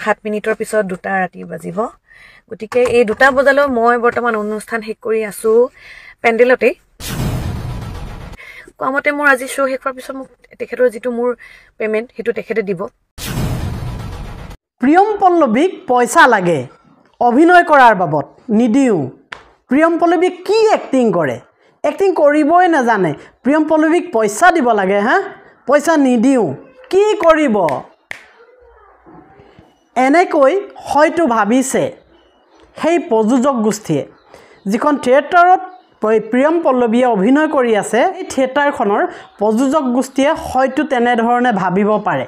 7 মিনিটৰ পিছত 2টা ৰাতি বাজিব গতিকে এই 2টা বজালৈ মই বৰ্তমান অনুষ্ঠান শেষ কৰি আছো পেন্ডেলতে কোৱামতে মোৰ আজি শো শেষ হোৱাৰ পিছত মোক তেখেতৰ যিটো মোৰ পেমেন্ট হেতু তেখেতে দিব প্ৰিয়ম পল্লৱীক পইচা লাগে অভিনয় কৰাৰ বাবদ নিদিও প্ৰিয়ম পল্লৱী কি এক্টিং কৰে এক্টিং কৰিবই নাজানে প্ৰিয়ম পল্লৱীক পইচা দিব লাগে হা পইচা নিদিও কি কৰিব এনেকৈ হয়তো ভাবিছে সেই প্ৰযোজক গোষ্ঠীয়ে যিখন থিয়েটাৰত প্ৰিয়ম পল্লৱীয়ে অভিনয় কৰি আছে এই থিয়েটাৰখনৰ প্ৰযোজক গোষ্ঠীয়ে হয়তো তেনে ধৰণে ভাবিব পাৰে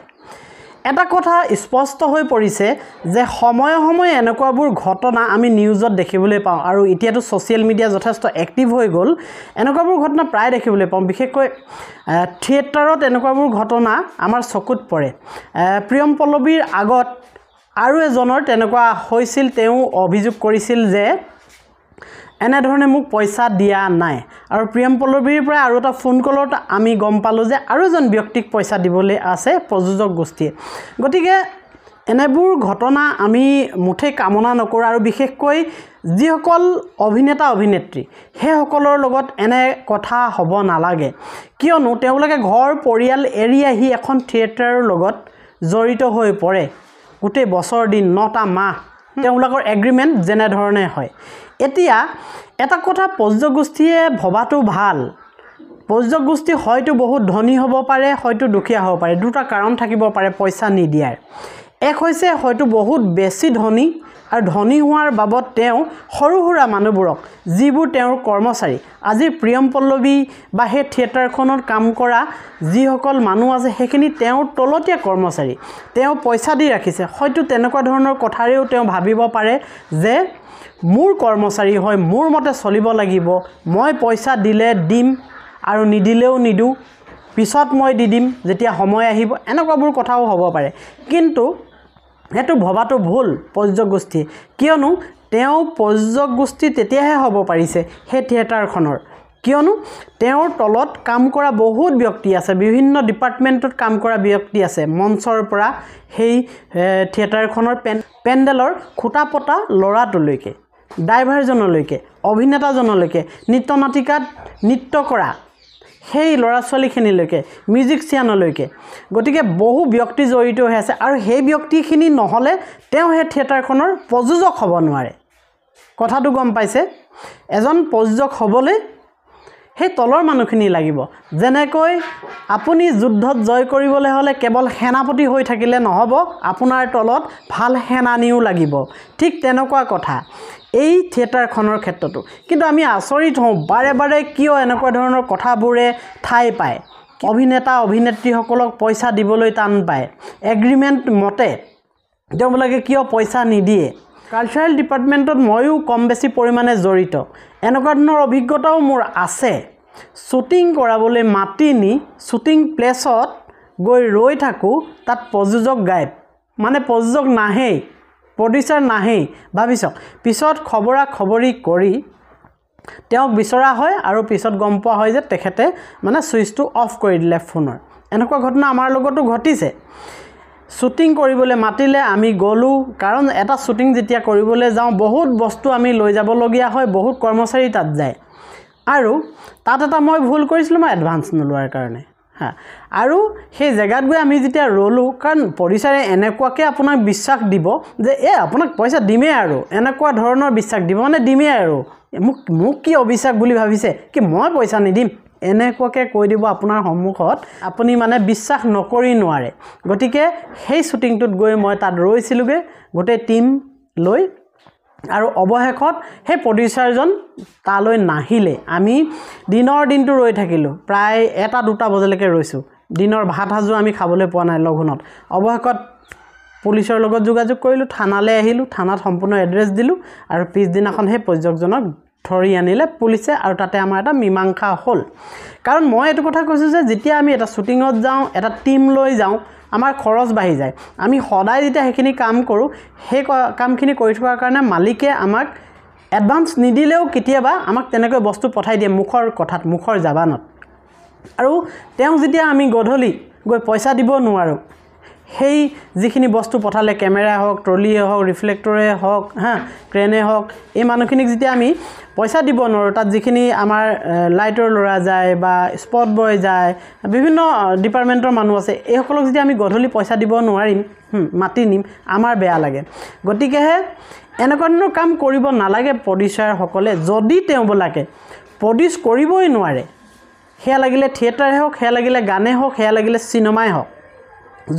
এটা কথা স্পষ্ট হৈ পৰিছে যে সময়ে সময়ে এনেকুৱাবোৰ ঘটনা আমি নিউজত দেখিবলৈ পাওঁ আৰু এতিয়াতো সোশ্যাল মিডিয়া যথেষ্ট এক্টিভ হৈ গ'ল এনেকুৱাবোৰ ঘটনা প্ৰায় দেখিবলৈ পাওঁ বিশেষকৈ থিয়েটাৰত এনেকুৱাবোৰ ঘটনা আমাৰ চকুত পৰে প্ৰিয়ম পল্লৱীৰ আগত আৰু এজনৰ তেনেকুৱা হৈছিল তেওঁ অভিযোগ কৰিছিল যে এনে ধৰণে মোক পইচা দিয়া নাই আৰু প্ৰিয়ম পল্লৱীৰ পৰা আৰু এটা ফোন কলত আমি গম পালো যে আৰু এজন ব্যক্তিক পইচা দিবলৈ আছে প্ৰযোজক গোষ্ঠীয়ে গতিকে এনেবোৰ ঘটনা আমি মুঠে কামনা নকৰো আৰু বিশেষকৈ যিসকল অভিনেতা অভিনেত্ৰী হেসকলৰ লগত এনে কথা হ'ব নালাগে কিয়নো তেওঁলোকে ঘৰ পৰিয়াল এৰি আহি এখন থিয়েটাৰৰ লগত জড়িত হৈ পৰে গোটেই বছৰ দিন 9টা মাহ তেওঁলোকৰ এগ্ৰিমেন্ট যেনে ধৰণে হয় এতিয়া এটা কথা প্ৰযোজক গোষ্ঠীয়ে ভবাটো ভাল প্ৰযোজক গোষ্ঠী হয়তো বহুত ধনী হ'ব পাৰে হয়তো দুখীয়া হ'ব পাৰে দুটা কাৰণ থাকিব পাৰে পইচা নিদিয়াৰ এক হৈছে হয়তো বহুত বেছি ধনী আৰু ধনী হোৱাৰ বাবদ তেওঁ সৰু সুৰা মানুহবোৰক যিবোৰ তেওঁৰ কৰ্মচাৰী আজি প্ৰিয়ম পল্লৱী বা হে থিয়েটাৰখনত কাম কৰা যিসকল মানুহ আছে সেইখিনি তেওঁৰ তলতীয়া কৰ্মচাৰী তেওঁ পইচা দি ৰাখিছে হয়তো তেনেকুৱা ধৰণৰ কথাৰেও তেওঁ ভাবিব পাৰে যে মোৰ কৰ্মচাৰী হয় মোৰ মতে চলিব লাগিব মই পইচা দিলে দিম আৰু নিদিলেও নিদু পিছত মই দি দিম যেতিয়া সময় আহিব এনেকুৱাবোৰ কথাও হ'ব পাৰে কিন্তু হেতু ভবাটো ভুল প্ৰযোজক গোষ্ঠী কিয়নো তেওঁ প্ৰযোজক গোষ্ঠী তেতিয়াহে হ'ব পাৰিছে হে থিয়েটাৰখনৰ কিয়নো তেওঁৰ তলত কাম কৰা বহুত ব্যক্তি আছে বিভিন্ন ডিপাৰ্টমেন্টত কাম কৰা ব্যক্তি আছে মঞ্চৰ পৰা সেই থিয়েটাৰখনৰ পেন্ডেলৰ খুঁটা পতা লৰাটোলৈকে ড্ৰাইভাৰজনলৈকে অভিনেতাজনলৈকে নৃত্যনাটিকাত নৃত্য কৰা সেই ল'ৰা ছোৱালীখিনিলৈকে মিউজিচিয়ানলৈকে গতিকে বহু ব্যক্তি জড়িত হৈ আছে আৰু সেই ব্যক্তিখিনি নহলে তেওঁ সেই থিয়েটাৰখনৰ প্ৰযোজক হ'ব নোৱাৰে কথাটো গম পাইছে এজন প্ৰযোজক হ'বলৈ সেই তলৰ মানুহখিনি লাগিব যেনেকৈ আপুনি যুদ্ধত জয় কৰিবলৈ হলে কেৱল সেনাপতি হৈ থাকিলে নহব আপোনাৰ তলত ভাল সেনানীও লাগিব ঠিক তেনেকুৱা কথা এই থিয়েটাৰখনৰ ক্ষেত্ৰতো কিন্তু আমি আচৰিত হওঁ বাৰে বাৰে কিয় এনেকুৱা ধৰণৰ কথাবোৰে ঠাই পায় অভিনেতা অভিনেত্ৰীসকলক পইচা দিবলৈ টান পায় এগ্ৰিমেন্ট মতে তেওঁলোকে কিয় পইচা নিদিয়ে কালচাৰেল ডিপাৰ্টমেন্টত ময়ো কম বেছি পৰিমাণে জড়িত এনেকুৱা ধৰণৰ অভিজ্ঞতাও মোৰ আছে শুটিং কৰাবলৈ মাতি নি শুটিং প্লেছত গৈ ৰৈ থাকো তাত প্ৰযোজক গায়ব মানে প্ৰযোজক নাহেই প্ৰডিউচাৰ নাহেই ভাবিছক পিছত খবৰা খবৰি কৰি তেওঁক বিচৰা হয় আৰু পিছত গম পোৱা হয় যে তেখেতে মানে সুইচটো অফ কৰি দিলে ফোনৰ এনেকুৱা ঘটনা আমাৰ লগতো ঘটিছে শুটিং কৰিবলৈ মাতিলে আমি গলো কাৰণ এটা শুটিং যেতিয়া কৰিবলৈ যাওঁ বহুত বস্তু আমি লৈ যাব লগিয়া হয় বহুত কৰ্মচাৰী তাত যায় আৰু তাত এটা মই ভুল কৰিছিলো মই এডভান্স নলোৱাৰ কাৰণে হা আৰু সেই জেগাত গৈ আমি যেতিয়া ৰলো কাৰণ পৰিচাৰে এনেকুৱাকে আপোনাক বিশ্বাস দিব যে আপোনাক পইচা দিমে আৰু এনেকুৱা ধৰণৰ বিশ্বাস দিব মানে দিমে আৰু মোক কি অবিশ্বাস বুলি ভাবিছে কি মই পইচা নিদিম এনেকুৱাকে কৈ দিব আপোনাৰ সন্মুখত আপুনি মানে বিশ্বাস নকৰি নোৱাৰে গতিকে সেই শুটিংটোত গৈ মই তাত ৰৈছিলুগে গোটেই টিম লৈ আৰু অৱশেষত সেই প্ৰডিউচাৰজন তালৈ নাহিলে আমি দিনৰ দিনটো ৰৈ থাকিলো প্ৰায় 1-2টা বজালৈকে ৰৈছো দিনৰ ভাত হাজু আমি খাবলৈ পোৱা নাই লঘুনত অৱশেষত পুলিচৰ লগত যোগাযোগ কৰিলো থানালৈ আহিলো থানাত সম্পূৰ্ণ এড্ৰেছ দিলো আৰু পিছদিনাখন সেই প্ৰযোজকজনক ধৰি আনিলে পুলিচে আৰু তাতে আমাৰ এটা মীমাংসা হ'ল কাৰণ মই এটো কথা কৈছো যে যেতিয়া আমি এটা শুটিংত যাওঁ এটা টিম লৈ যাওঁ আমাৰ খৰচ বাঢ়ি যায় আমি সদায় যেতিয়া হেখিনি কাম কৰো হে কামখিনি কৰি থোৱাৰ কাৰণে মালিকে আমাক এডভান্স নিদিলেও কেতিয়াবা আমাক তেনেকৈ বস্তু পঠাই দিয়ে মুখৰ কথাত মুখৰ জাবানত আৰু তেওঁ যেতিয়া আমি গধলি গৈ পইচা দিব নোৱাৰো সেই যিখিনি বস্তু পঠালে কেমেৰা হওক ট্ৰলিয়ে হওক ৰিফ্লেক্টৰে হওক ক্ৰেনে হওক এই মানুহখিনিক যেতিয়া আমি পইচা দিব নোৱাৰোঁ তাত যিখিনি আমাৰ লাইটৰ ল'ৰা যায় বা স্পট বয় যায় বিভিন্ন ডিপাৰ্টমেণ্টৰ মানুহ আছে এইসকলক যদি আমি গধূলি পইচা দিব নোৱাৰিম মাতি নিম আমাৰ বেয়া লাগে গতিকেহে এনেকুৱা ধৰণৰ কাম কৰিব নালাগে প্ৰডিউচাৰসকলে যদি তেওঁবিলাকে প্ৰডিউচ কৰিবই নোৱাৰে সেয়া লাগিলে থিয়েটাৰে হওক সেয়া লাগিলে গানে হওক সেয়া লাগিলে চিনেমাই হওক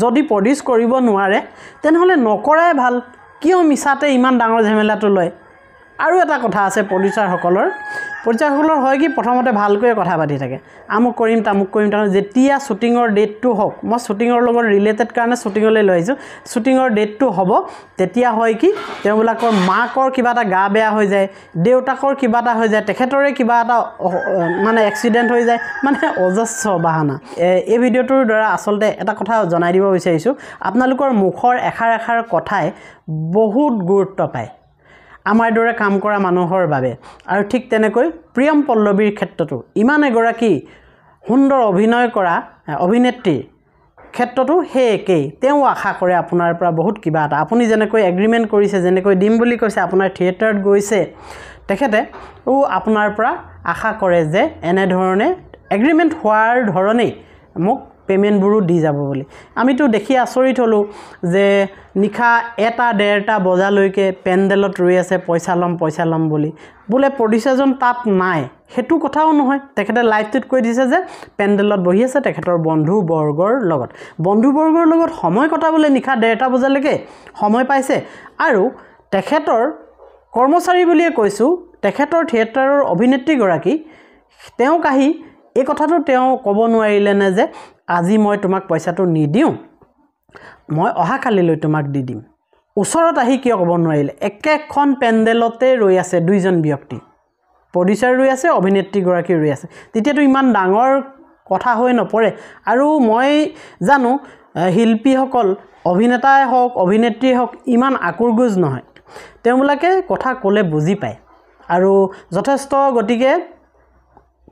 যদি প্ৰডিউচ কৰিব নোৱাৰে তেনেহ'লে নকৰাই ভাল কিয় মিছাতে ইমান ডাঙৰ ঝেমেলাটো লয় আৰু এটা কথা আছে প্ৰডিউচাৰসকলৰ হয় কি প্ৰথমতে ভালকৈ কথা পাতি থাকে আমুক কৰিম তামুক কৰিম তাৰমানে যেতিয়া শ্বুটিঙৰ ডেটটো হওক মই শ্বুটিঙৰ লগত ৰিলেটেড কাৰণে শ্বুটিঙলৈ লৈ আহিছোঁ শ্বুটিঙৰ ডেটটো হ'ব তেতিয়া হয় কি তেওঁবিলাকৰ মাকৰ কিবা এটা গা বেয়া হৈ যায় দেউতাকৰ কিবা এটা হৈ যায় তেখেতৰে কিবা এটা মানে এক্সিডেণ্ট হৈ যায় মানে অজস্ৰ বাহানা এই ভিডিঅ'টোৰ দ্বাৰা আচলতে এটা কথা জনাই দিব বিচাৰিছোঁ আপোনালোকৰ মুখৰ এষাৰ এষাৰ কথাই বহুত গুৰুত্ব পায় আমাৰ দৰে কাম কৰা মানুহৰ বাবে আৰু ঠিক তেনেকৈ প্ৰিয়ম পল্লৱীৰ ক্ষেত্ৰতো ইমান এগৰাকী সুন্দৰ অভিনয় কৰা অভিনেত্ৰীৰ ক্ষেত্ৰতো সেই একেই তেওঁ আশা কৰে আপোনাৰ পৰা বহুত কিবা এটা আপুনি যেনেকৈ এগ্ৰিমেণ্ট কৰিছে যেনেকৈ দিম বুলি কৈছে আপোনাৰ থিয়েটাৰত গৈছে তেখেতে আপোনাৰ পৰা আশা কৰে যে এনেধৰণে এগ্ৰিমেণ্ট হোৱাৰ ধৰণেই মোক পেমেণ্টবোৰো দি যাব বুলি আমিতো দেখি আচৰিত হ'লোঁ যে নিশা 1-1:30 বজালৈকে পেণ্ডেলত ৰৈ আছে পইচা ল'ম বুলি বোলে প্ৰডিউচাৰজন তাত নাই সেইটো কথাও নহয় তেখেতে লাইভটোত কৈ দিছে যে পেণ্ডেলত বহি আছে তেখেতৰ বন্ধুবৰ্গৰ লগত সময় কটাবলৈ নিশা 1:30 বজালৈকে সময় পাইছে আৰু তেখেতৰ কৰ্মচাৰী বুলিয়ে কৈছোঁ তেখেতৰ থিয়েটাৰৰ অভিনেত্ৰীগৰাকী তেওঁক আহি এই কথাটো তেওঁ ক'ব নোৱাৰিলেনে যে আজি মই তোমাক পইচাটো নিদিওঁ মই অহাকালিলৈ তোমাক দি দিম ওচৰত আহি কিয় ক'ব নোৱাৰিলে একেখন পেণ্ডেলতে ৰৈ আছে দুইজন ব্যক্তি প্ৰডিউচাৰ ৰৈ আছে অভিনেত্ৰীগৰাকী ৰৈ আছে তেতিয়াতো ইমান ডাঙৰ কথা হৈ নপৰে আৰু মই জানো শিল্পীসকল অভিনেতাই হওক অভিনেত্ৰী হওক ইমান আকুৰগুজ নহয় তেওঁবিলাকে কথা ক'লে বুজি পায় আৰু যথেষ্ট গতিকে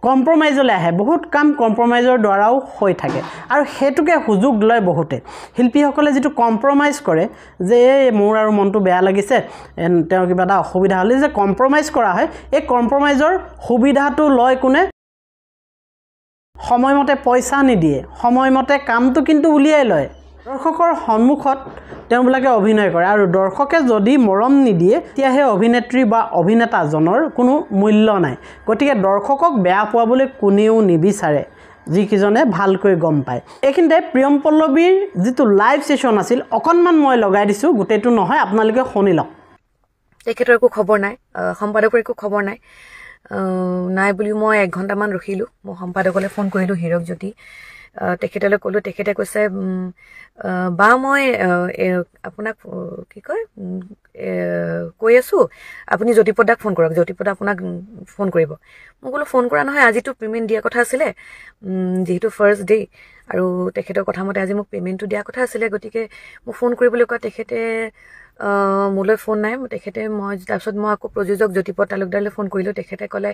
কম্প্ৰমাইজলৈ আহে বহুত কাম কম্প্ৰমাইজৰ দ্বাৰাও হৈ থাকে আৰু হেতুকে সুযোগ লয় বহুতে শিল্পীসকলে যেটো কম্প্ৰমাইজ কৰে যে মোৰ আৰু মনটো বেয়া লাগিছে তেওঁ কিবা এটা অসুবিধা হ'লে যে কম্প্ৰমাইজ কৰা হয় এই কম্প্ৰমাইজৰ সুবিধাটো লয় কোনে সময়মতে পইচা নিদিয়ে সময়মতে কামটো কিন্তু উলিয়াই লয় দৰ্শকৰ সন্মুখত তেওঁবিলাকে অভিনয় কৰে আৰু দৰ্শকে যদি মৰম নিদিয়ে তেতিয়াহে অভিনেত্ৰী বা অভিনেতাজনৰ কোনো মূল্য নাই গতিকে দৰ্শকক বেয়া পোৱাবলৈ কোনেও নিবিচাৰে যিকিজনে ভালকৈ গম পায় এইখিনিতে প্ৰিয়ম পল্লৱীৰ যিটো লাইভ সেশন আছিল অকনমান মই লগাই দিছোঁ গোটেইটো নহয় আপোনালোকে শুনি লওক তেখেতৰ একো খবৰ নাই সম্পাদকৰ একো খবৰ নাই বুলি মই 1 ঘণ্টামান ৰখিলোঁ মই সম্পাদকলৈ ফোন কৰিলোঁ হীৰক জ্যোতি তেখেতলৈ ক'লোঁ তেখেতে কৈছে বা মই আপোনাক কি কয় কৈ আছোঁ আপুনি জ্যোতিপ্ৰদাক ফোন কৰক জ্যোতিপ্ৰদা আপোনাক ফোন কৰিব মই ক'লোঁ ফোন কৰা নহয় আজিতো পে'মেণ্ট দিয়া কথা আছিলে যিহেতু ফাৰ্ষ্ট ডে আৰু তেখেতৰ কথা মতে আজি মোক পে'মেণ্টটো দিয়া কথা আছিলে গতিকে মোক ফোন কৰিবলৈ কোৱা তেখেতে মোলৈ ফোন নাই তেখেতে মই তাৰপিছত মই আকৌ প্ৰযোজক জ্যোতিপ্ৰদ তালুকদাৰলৈ ফোন কৰিলোঁ তেখেতে ক'লে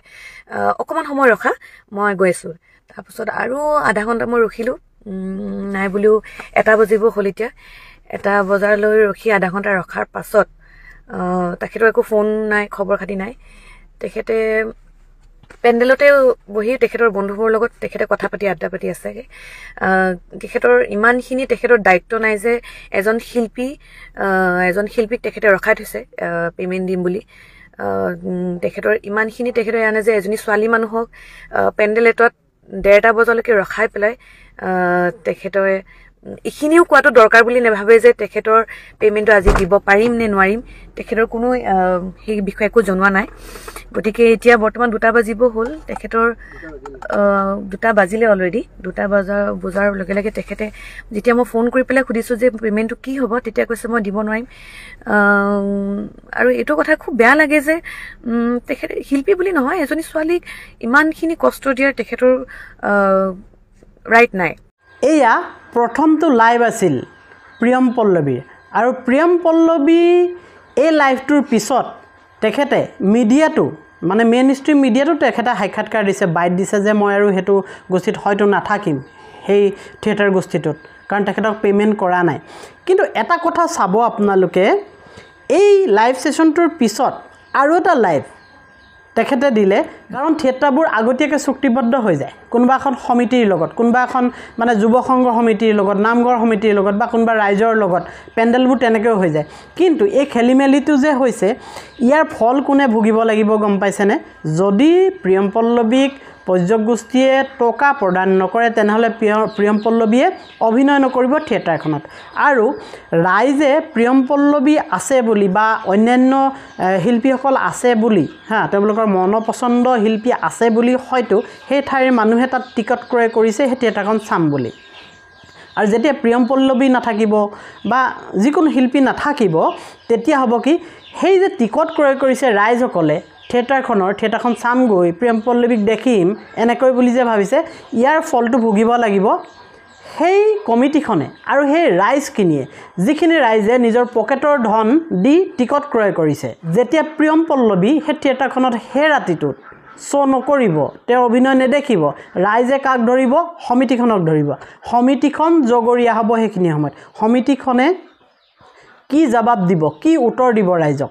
অকণমান সময় ৰখা মই গৈ আছোঁ তাৰপিছত আৰু আধা ঘণ্টা মই ৰখিলোঁ নাই বুলিও 1 বাজিব হ'ল এতিয়া 1 বজালৈ ৰখি আধা ঘণ্টা ৰখাৰ পাছত তেখেতৰ একো ফোন নাই খবৰ খাতি নাই তেখেতে পেণ্ডেলতে বহি তেখেতৰ বন্ধুবোৰৰ লগত তেখেতে কথা পাতি আড্ডা পাতি আছে তেখেতৰ ইমানখিনি তেখেতৰ দায়িত্ব নাই যে এজন শিল্পীক তেখেতে ৰখাই থৈছে পে'মেণ্ট দিম বুলি তেখেতৰ ইমানখিনি তেখেতে জানে যে এজনী ছোৱালী মানুহক পেণ্ডেল এটাত 1:30 বজালৈকে ৰখাই পেলাই তেখেতৰে এইখিনিও কোৱাটো দৰকাৰ বুলি নাভাবে যে তেখেতৰ পে'মেণ্টটো আজি দিব পাৰিম নে নোৱাৰিম তেখেতৰ কোনো সেই বিষয়ে একো জনোৱা নাই গতিকে এতিয়া বৰ্তমান 2 বাজিব হ'ল তেখেতৰ 2 বাজিলে অলৰেডি 2 বজাৰ লগে লগে তেখেতে যেতিয়া মই ফোন কৰি পেলাই সুধিছোঁ যে পে'মেণ্টটো কি হ'ব তেতিয়া কৈছে মই দিব নোৱাৰিম আৰু এইটো কথা খুব বেয়া লাগে যে তেখেতে শিল্পী বুলি নহয় এজনী ছোৱালীক ইমানখিনি কষ্ট দিয়াৰ তেখেতৰ ৰাইট নাই এয়া প্ৰথমটো লাইভ আছিল প্ৰিয়ম পল্লৱীৰ আৰু প্ৰিয়ম পল্লৱী এই লাইভটোৰ পিছত তেখেতে মিডিয়াটো মানে মেইন ষ্ট্ৰীম মিডিয়াটো তেখেতে সাক্ষাৎকাৰ দিছে বাইট দিছে যে মই আৰু হেতু গোষ্ঠীত হয়তো নাথাকিম সেই থিয়েটাৰ গোষ্ঠীটোত কাৰণ তেখেতক পে'মেণ্ট কৰা নাই কিন্তু এটা কথা চাব আপোনালোকে এই লাইভ ছেশ্যনটোৰ পিছত আৰু এটা লাইভ তেখেতে দিলে কাৰণ থিয়েটাৰবোৰ আগতীয়াকৈ চুক্তিবদ্ধ হৈ যায় কোনোবা এখন সমিতিৰ লগত কোনোবা এখন মানে যুৱ সংঘ সমিতিৰ লগত নামঘৰ সমিতিৰ লগত বা কোনোবা ৰাইজৰ লগত পেণ্ডেলবোৰ তেনেকৈ হৈ যায় কিন্তু এই খেলিমেলিটো যে হৈছে ইয়াৰ ফল কোনে ভুগিব লাগিব গম পাইছেনে যদি প্ৰিয়ম পল্লৱীক পৰ্যক গোষ্ঠীয়ে টকা প্ৰদান নকৰে তেনেহ'লে প্ৰিয়ম পল্লৱীয়ে অভিনয় নকৰিব থিয়েটাৰখনত আৰু ৰাইজে প্ৰিয়ম পল্লৱী আছে বুলি বা অন্যান্য শিল্পীসকল আছে বুলি তেওঁলোকৰ মনপচন্দ শিল্পী আছে বুলি হয়তো সেই ঠাইৰ মানুহে তাত টিকট ক্ৰয় কৰিছে সেই থিয়েটাৰখন চাম বুলি আৰু যেতিয়া প্ৰিয়ম পল্লৱী নাথাকিব বা যিকোনো শিল্পী নাথাকিব তেতিয়া হ'ব কি সেই যে টিকট ক্ৰয় কৰিছে ৰাইজসকলে থিয়েটাৰখন চামগৈ প্ৰিয়ম পল্লৱীক দেখিম এনেকৈ বুলি যে ভাবিছে ইয়াৰ ফলটো ভুগিব লাগিব সেই কমিটিখনে আৰু সেই ৰাইজখিনিয়ে যিখিনি ৰাইজে নিজৰ পকেটৰ ধন দি টিকট ক্ৰয় কৰিছে যেতিয়া প্ৰিয়ম পল্লৱী সেই থিয়েটাৰখনত সেই ৰাতিটোত শ্ব' নকৰিব তেওঁ অভিনয় নেদেখিব ৰাইজে কাক ধৰিব সমিতিখনক ধৰিব সমিতিখন জগৰীয়া হ'ব সেইখিনি সময়ত সমিতিখনে কি জবাব দিব কি উত্তৰ দিব ৰাইজক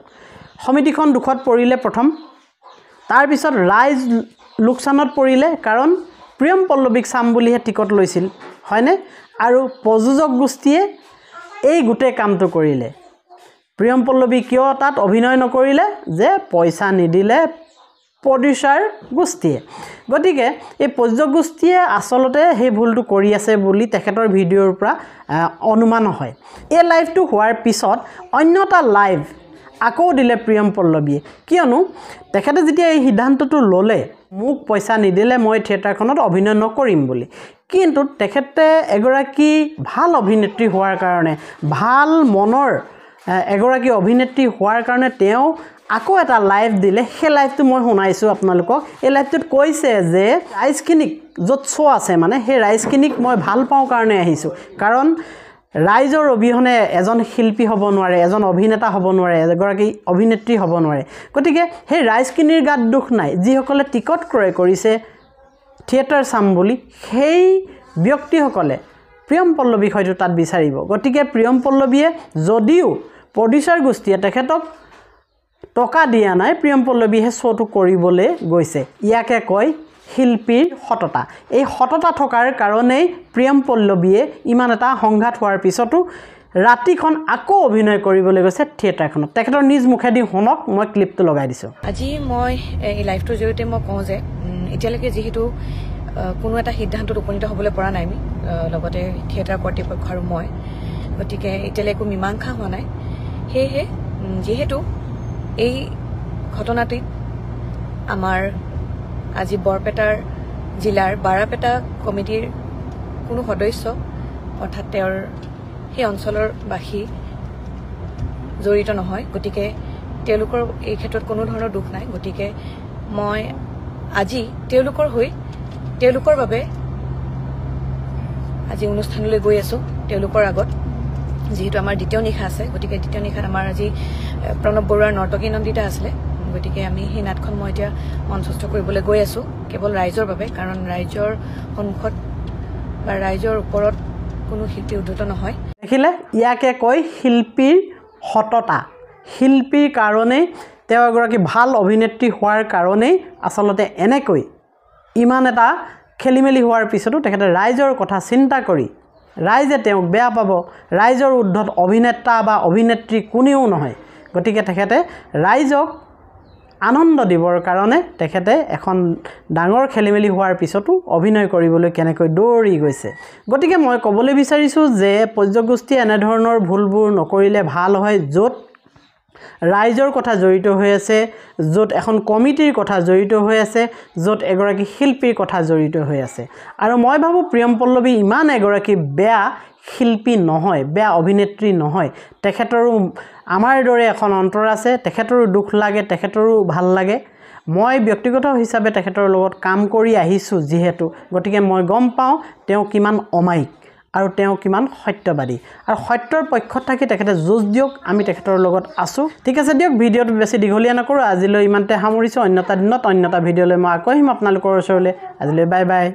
সমিতিখন দুখত পৰিলে প্ৰথম তাৰ পিছত ৰাইজ লোকচানত পৰিলে কাৰণ প্ৰিয়ম পল্লৱীক চাম বুলিহে টিকট লৈছিল হয়নে আৰু প্ৰযোজক গোষ্ঠীয়ে এই গোটেই কামটো কৰিলে প্ৰিয়ম পল্লৱী কিয় তাত অভিনয় নকৰিলে যে পইচা নিদিলে প্ৰডিউচাৰ গোষ্ঠীয়ে গতিকে এই প্ৰযোজক গোষ্ঠীয়ে আচলতে সেই ভুলটো কৰি আছে বুলি তেখেতৰ ভিডিঅ'ৰ পৰা অনুমান হয় এই লাইভটো হোৱাৰ পিছত অন্য এটা লাইভ আকৌ দিলে প্ৰিয়ম পল্লৱীয়ে কিয়নো তেখেতে যেতিয়া এই সিদ্ধান্তটো ল'লে মোক পইচা নিদিলে মই থিয়েটাৰখনত অভিনয় নকৰিম বুলি কিন্তু তেখেতে এগৰাকী ভাল অভিনেত্ৰী হোৱাৰ কাৰণে ভাল মনৰ এগৰাকী অভিনেত্ৰী হোৱাৰ কাৰণে তেওঁ আকৌ এটা লাইভ দিলে সেই লাইভটো মই শুনাইছোঁ আপোনালোকক এই লাইভটোত কৈছে যে ৰাইজখিনিক য'ত শ্ব' আছে মানে সেই ৰাইজখিনিক মই ভাল পাওঁ কাৰণে আহিছোঁ কাৰণ ৰাইজৰ অবিহনে এজন শিল্পী হ'ব নোৱাৰে এজন অভিনেতা হ'ব নোৱাৰে এগৰাকী অভিনেত্ৰী হ'ব নোৱাৰে গতিকে সেই ৰাইজখিনিৰ গাত দুখ নাই যিসকলে টিকট ক্ৰয় কৰিছে থিয়েটাৰ চাম বুলি সেই ব্যক্তিসকলে প্ৰিয়ম পল্লৱীক হয়তো তাত বিচাৰিব গতিকে প্ৰিয়ম পল্লৱীয়ে যদিও প্ৰডিউচাৰ গোষ্ঠীয়ে তেখেতক টকা দিয়া নাই প্ৰিয়ম পল্লৱীয়ে শ্ব'টো কৰিবলৈ গৈছে ইয়াকে কয় শিল্পীৰ সততা এই সততা থকাৰ কাৰণেই প্ৰিয়ম পল্লৱীয়ে ইমান এটা সংঘাত হোৱাৰ পিছতো ৰাতিখন আকৌ অভিনয় কৰিবলৈ গৈছে থিয়েটাৰখনত তেখেতৰ নিজ মুখেদি শুনক মই ক্লিপটো লগাই দিছোঁ আজি মই এই লাইভটোৰ জৰিয়তে মই কওঁ যে এতিয়ালৈকে যিহেতু কোনো এটা সিদ্ধান্তত উপনীত হ'বলৈ পৰা নাই আমি লগতে থিয়েটাৰ কৰ্তৃপক্ষ আৰু মই গতিকে এতিয়ালৈ একো মীমাংসা হোৱা নাই সেয়েহে যিহেতু এই ঘটনাটিত আমাৰ আজি বৰপেটাৰ জিলাৰ বাৰাপেটা কমিটিৰ কোনো সদস্য অৰ্থাৎ তেওঁৰ সেই অঞ্চলৰ বাসী জড়িত নহয় গতিকে তেওঁলোকৰ এই ক্ষেত্ৰত কোনো ধৰণৰ দুখ নাই গতিকে মই আজি তেওঁলোকৰ বাবে আজি অনুষ্ঠানলৈ গৈ আছোঁ তেওঁলোকৰ আগত যিহেতু আমাৰ দ্বিতীয় নিশা আছে গতিকে দ্বিতীয় নিশাত আমাৰ আজি প্ৰণৱ বৰুৱাৰ নৰ্তকী নন্দিতা আছিলে গতিকে আমি সেই নাটখন মই এতিয়া মঞ্চস্থ কৰিবলৈ গৈ আছোঁ কেৱল ৰাইজৰ বাবে কাৰণ ৰাইজৰ সন্মুখত বা ৰাইজৰ ওপৰত কোনো শিল্পী উদ্ধত নহয় দেখিলে ইয়াকে কয় শিল্পীৰ সততা শিল্পীৰ কাৰণেই তেওঁ এগৰাকী ভাল অভিনেত্ৰী হোৱাৰ কাৰণেই আচলতে এনেকৈ ইমান এটা খেলিমেলি হোৱাৰ পিছতো তেখেতে ৰাইজৰ কথা চিন্তা কৰি ৰাইজে তেওঁক বেয়া পাব ৰাইজৰ উদ্ধত অভিনেতা বা অভিনেত্ৰী কোনেও নহয় গতিকে তেখেতে ৰাইজক আনন্দ দিবৰ কাৰণে তেখেতে এখন ডাঙৰ খেলিমেলি হোৱাৰ পিছতো অভিনয় কৰিবলৈ কেনেকৈ দৌৰি গৈছে গতিকে মই ক'বলৈ বিচাৰিছোঁ যে প্ৰযোজক গোষ্ঠীয়ে এনেধৰণৰ ভুলবোৰ নকৰিলে ভাল হয় য'ত ৰাইজৰ কথা জড়িত হৈ আছে য'ত এখন কমিটিৰ কথা জড়িত হৈ আছে য'ত এগৰাকী শিল্পীৰ কথা জড়িত হৈ আছে আৰু মই ভাবোঁ প্ৰিয়ম পল্লৱী ইমান এগৰাকী বেয়া শিল্পী নহয় বেয়া অভিনেত্ৰী নহয় তেখেতৰো আমাৰ দৰে এখন অন্তৰ আছে তেখেতৰো দুখ লাগে তেখেতৰো ভাল লাগে মই ব্যক্তিগত হিচাপে তেখেতৰ লগত কাম কৰি আহিছোঁ যিহেতু গতিকে মই গম পাওঁ তেওঁ কিমান অমায়িক আৰু তেওঁ কিমান সত্যবাদী আৰু সত্যৰ পক্ষত থাকি তেখেতে যুঁজ দিয়ক আমি তেখেতৰ লগত আছোঁ ঠিক আছে দিয়ক ভিডিঅ'টো বেছি দীঘলীয়া নকৰোঁ আজিলৈ ইমানতে সামৰিছোঁ অন্য এটা দিনত অন্য এটা ভিডিঅ'লৈ মই আকৌ আহিম আপোনালোকৰ ওচৰলৈ আজিলৈ বাই বাই